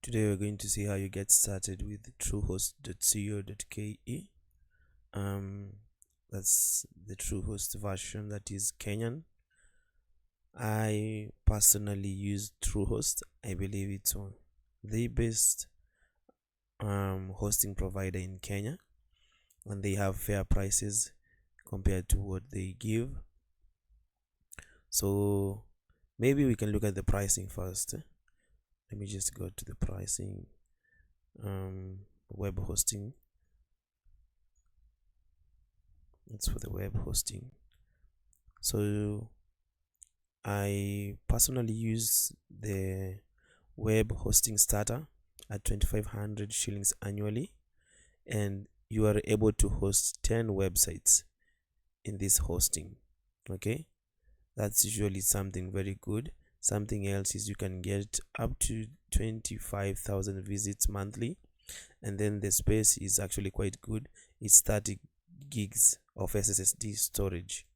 Today we're going to see how you get started with truehost.co.ke. That's the Truehost version that is Kenyan. I personally use Truehost. I believe it's the best hosting provider in Kenya, and they have fair prices compared to what they give. So maybe we can look at the pricing first. Let me just go to the pricing. Web hosting. It's for the web hosting. So I personally use the web hosting starter at 2500 shillings annually, and you are able to host 10 websites in this hosting. Okay, that's usually something very good. Something else is you can get up to 25,000 visits monthly, and then the space is actually quite good. It's 30 gigs of SSD storage.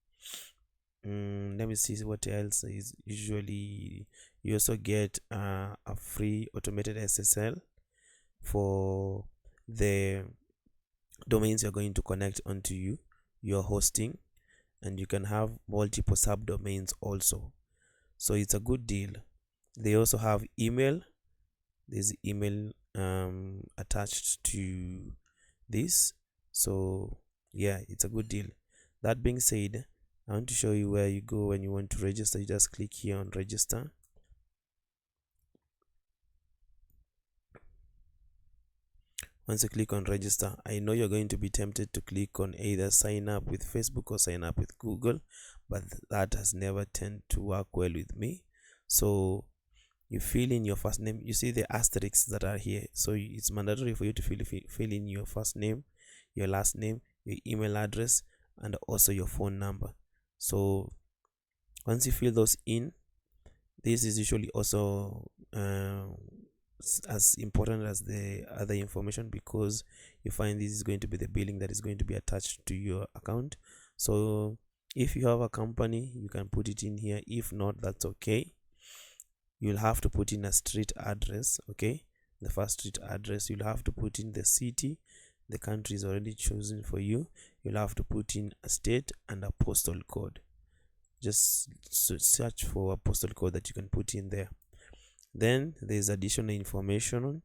Let me see what else is. Usually you also get a free automated SSL for the domains you're going to connect onto your hosting, and you can have multiple subdomains also. So it's a good deal. They also have email. There's email attached to this. So yeah, it's a good deal. That being said, I want to show you where you go when you want to register. You just click here on register. Once you click on register, I know you're going to be tempted to click on either sign up with Facebook or sign up with Google, but that has never tended to work well with me. So you fill in your first name. You see the asterisks that are here, so it's mandatory for you to fill in your first name, your last name, your email address, and also your phone number. So once you fill those in, this is usually also as important as the other information, because you find this is going to be the billing that is going to be attached to your account. So if you have a company, you can put it in here. If not, that's okay. You'll have to put in a street address. Okay, the first street address. You'll have to put in the city. The country is already chosen for you. You'll have to put in a state and a postal code. Just search for a postal code that you can put in there. Then there's additional information.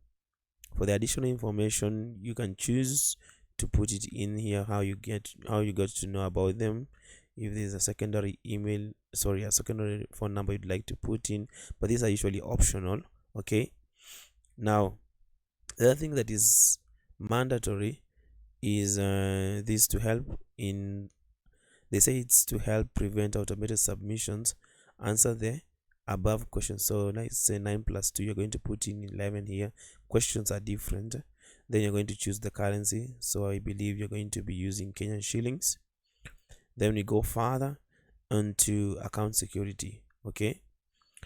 For the additional information, you can choose to put it in here, how you got to know about them. If there's a secondary a secondary phone number you'd like to put in, but these are usually optional. Okay, now the other thing that is mandatory is this to help in, they say it's to help prevent automated submissions. Answer the above questions. So let's say 9 plus 2, you're going to put in 11 here. Questions are different. Then you're going to choose the currency. So I believe you're going to be using Kenyan shillings. Then we go further onto account security. Okay,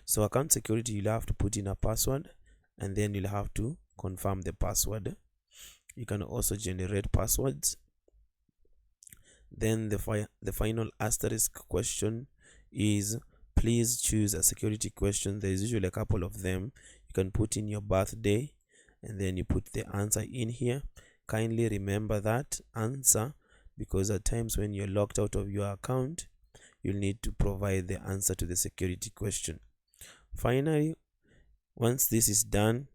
so account security, you'll have to put in a password, and then you'll have to confirm the password. You can also generate passwords. Then the final asterisk question is, please choose a security question. There's usually a couple of them. You can put in your birthday, and then you put the answer in here. Kindly remember that answer, because at times when you're locked out of your account, you'll need to provide the answer to the security question. Finally, once this is done,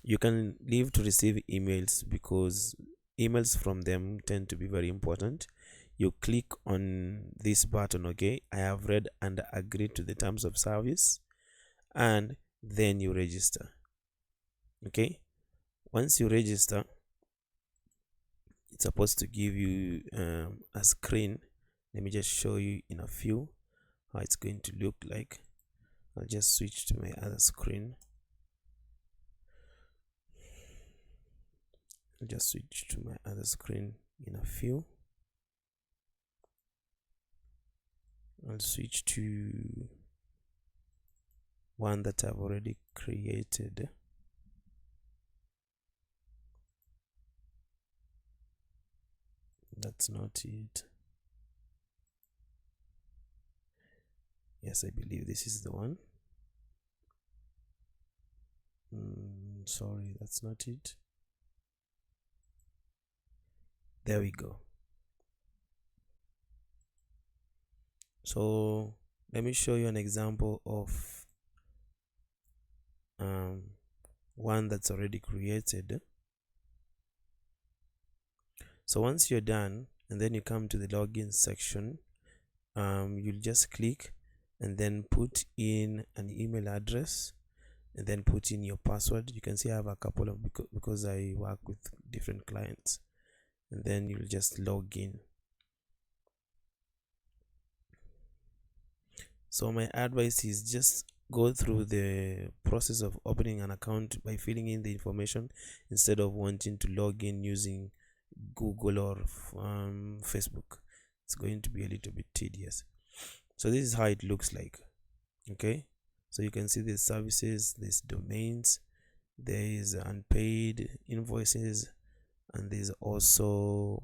you can leave to receive emails, because emails from them tend to be very important. You click on this button. Okay, I have read and agreed to the terms of service, and then you register. Okay, once you register, it's supposed to give you a screen. Let me just show you in a few how it's going to look like. I'll just switch to my other screen. I'll just switch to my other screen in a few. I'll switch to one that I've already created. That's not it. Yes, I believe this is the one. Sorry, that's not it. There we go. So let me show you an example of one that's already created. So once you're done, and then you come to the login section, you'll just click and then put in an email address and then put in your password. You can see I have a couple of, because I work with different clients, and then you'll just log in. So my advice is just go through the process of opening an account by filling in the information instead of wanting to log in using Google or Facebook. It's going to be a little bit tedious. So this is how it looks like. Okay, so you can see the services, there's domains, there is unpaid invoices, and there's also